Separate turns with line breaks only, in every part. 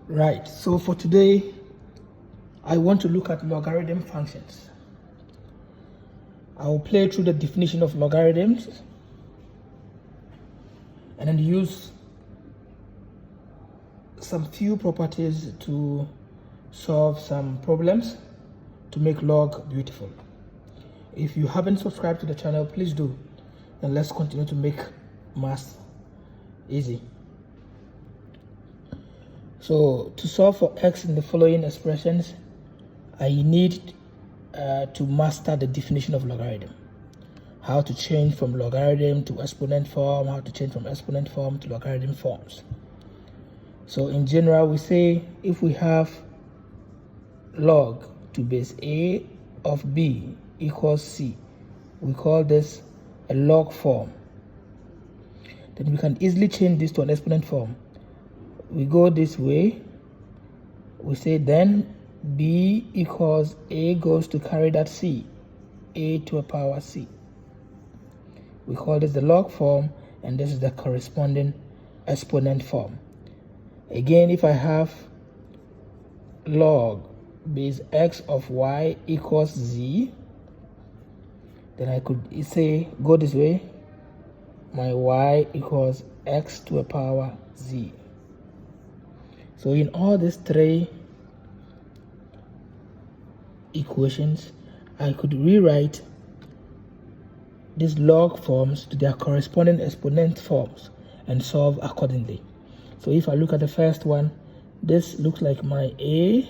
Right, so for today, I want to look at logarithm functions. I will play through the definition of logarithms and then use some few properties to solve some problems to make log beautiful. If you haven't subscribed to the channel, please do, and let's continue to make math easy. So to solve for x in the following expressions, I need to master the definition of logarithm. How to change from logarithm to exponent form, how to change from exponent form to logarithm forms. So in general, we say if we have log to base a of b equals c, we call this a log form. Then we can easily change this to an exponent form. We go this way, we say then b equals a goes to carry that c, a to a power c. We call this the log form, and this is the corresponding exponent form. Again, if I have log base x of y equals z, then I could say go this way, my y equals x to a power z. So in all these three equations, I could rewrite these log forms to their corresponding exponent forms and solve accordingly. So if I look at the first one, this looks like my a,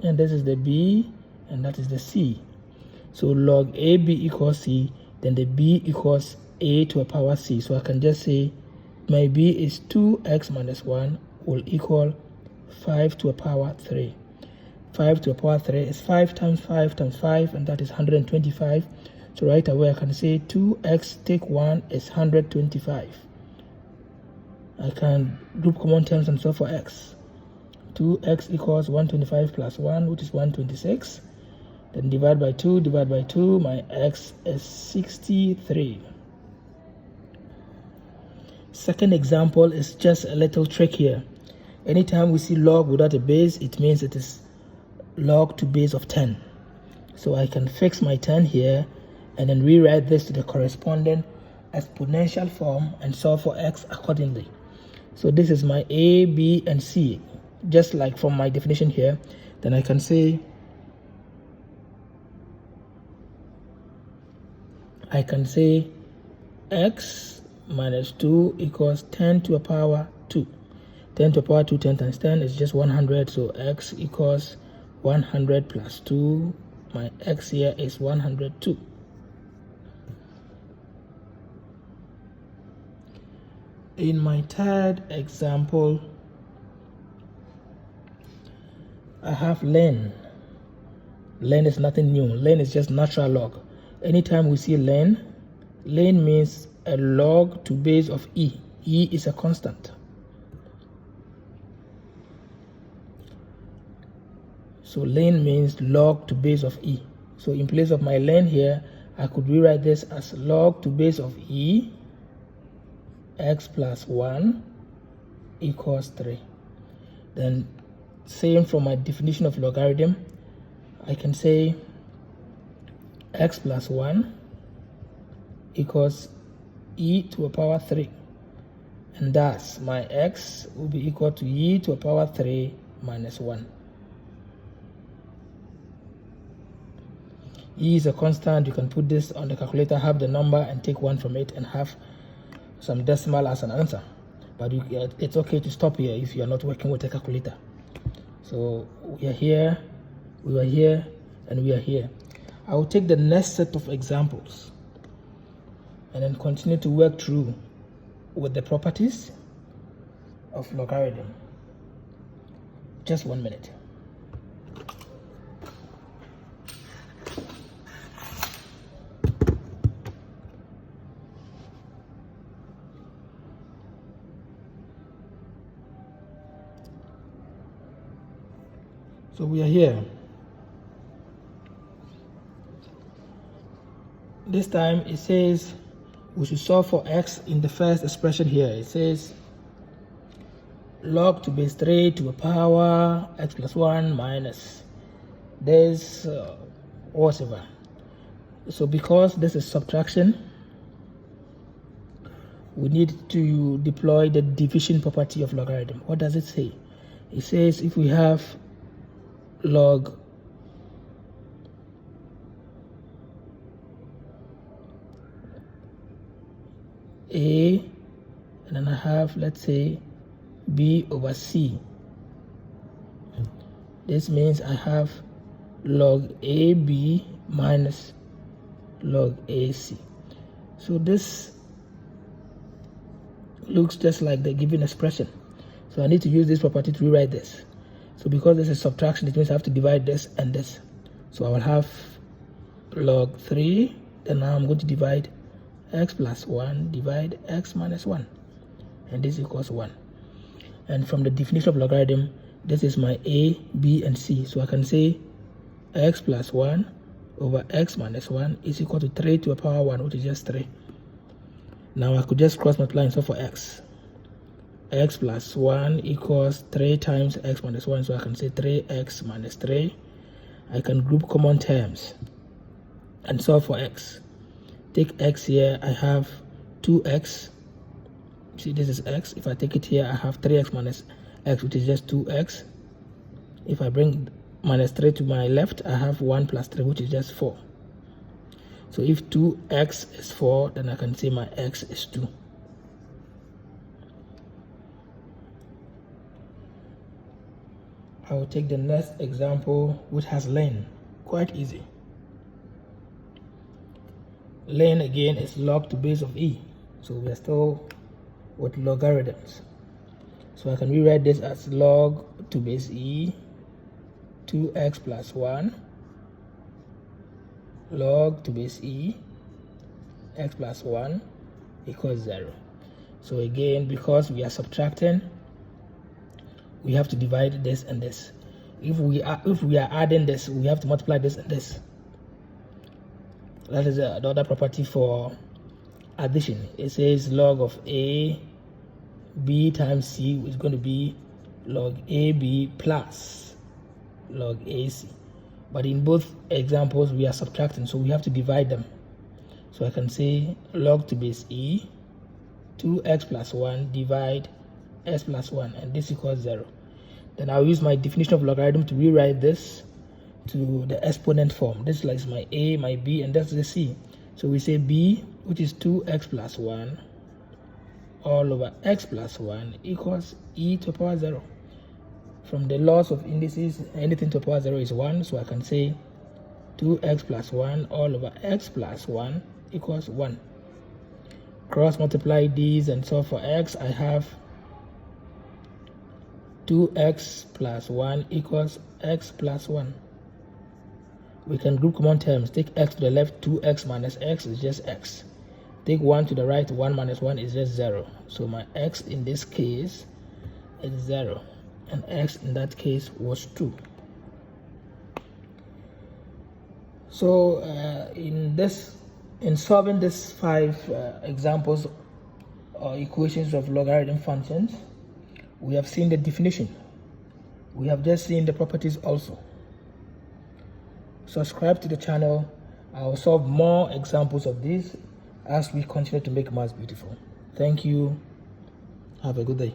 and this is the b, and that is the c. So log ab equals c, then the b equals a to a power c. So I can just say my b is 2x minus 1 will equal 5 to a power 3. 5 to a power 3 is 5 times 5 times 5, and that is 125. So right away I can say 2x take 1 is 125. I can group common terms and solve for x. 2x equals 125 plus 1, which is 126. Then divide by 2, my x is 63. Second example is just a little trick here. Anytime we see log without a base, it means it is log to base of 10. So I can fix my 10 here and then rewrite this to the corresponding exponential form and solve for x accordingly. So this is my a, b, and c, just like from my definition here. Then I can say x minus 2 equals 10 to a power 2. 10 to a power 2, 10 times 10 is just 100. So x equals 100 plus 2. My x here is 102. In my third example, I have len. Len is nothing new. Len is just natural log. Anytime we see len means a log to base of e. E is a constant. So len means log to base of e. So in place of my len here, I could rewrite this as log to base of e, x plus 1 equals 3. Then same from my definition of logarithm, I can say x plus 1 equals e to a power 3. And thus my x will be equal to e to a power 3 minus 1. E is a constant. You can put this on the calculator, have the number, and take 1 from it and have some decimal as an answer. But it's okay to stop here if you are not working with a calculator. So we are here, we are here, and we are here. I will take the next set of examples and then continue to work through with the properties of logarithm. Just 1 minute. So we are here. This time it says we should solve for x in the first expression here. It says log to base 3 to the power x plus 1 minus this whatever. So because this is subtraction, we need to deploy the division property of logarithm. What does it say? It says if we have log a, and then I have, let's say, b over c. This means I have log ab minus log ac. So this looks just like the given expression. So I need to use this property to rewrite this. So because this is subtraction, it means I have to divide this and this. So I will have log 3, then now I'm going to divide x plus 1 divide x minus 1, and this equals 1. And from the definition of logarithm, this is my a, b, and c. So I can say x plus 1 over x minus 1 is equal to 3 to the power 1, which is just 3. Now I could just cross multiply and solve for x. X plus 1 equals 3 times x minus 1, so I can say 3x minus 3. I can group common terms and solve for x. Take x here, I have 2x. See, this is x. If I take it here, I have 3x minus x, which is just 2x. If I bring minus 3 to my left, I have 1 plus 3, which is just 4. So if 2x is 4, then I can say my x is 2. I will take the next example, which has ln. Quite easy. Ln again is log to base of e. So we are still with logarithms. So I can rewrite this as log to base e 2x plus 1 log to base e x plus 1 equals 0. So again, because we are subtracting, we have to divide this and this. If we are adding this, we have to multiply this and this. That is the other property for addition. It says log of a b times c is going to be log ab plus log ac. But in both examples, we are subtracting, so we have to divide them. So I can say log to base e 2x plus 1 divide x plus 1, and this equals 0. Then I'll use my definition of logarithm to rewrite this to the exponent form. This is like my a, my b, and that's the c. So we say b, which is 2x plus 1 all over x plus 1 equals e to the power 0. From the laws of indices, anything to the power 0 is 1, so I can say 2x plus 1 all over x plus 1 equals 1. Cross multiply these and solve for x. I have 2x plus 1 equals x plus 1. We can group common terms. Take x to the left, 2x minus x is just x. Take 1 to the right, 1 minus 1 is just 0. So my x in this case is 0, and x in that case was 2. So in solving these 5 examples or equations of logarithm functions, we have seen the definition. We have just seen the properties also. Subscribe to the channel. I will solve more examples of these as we continue to make maths beautiful. Thank you. Have a good day.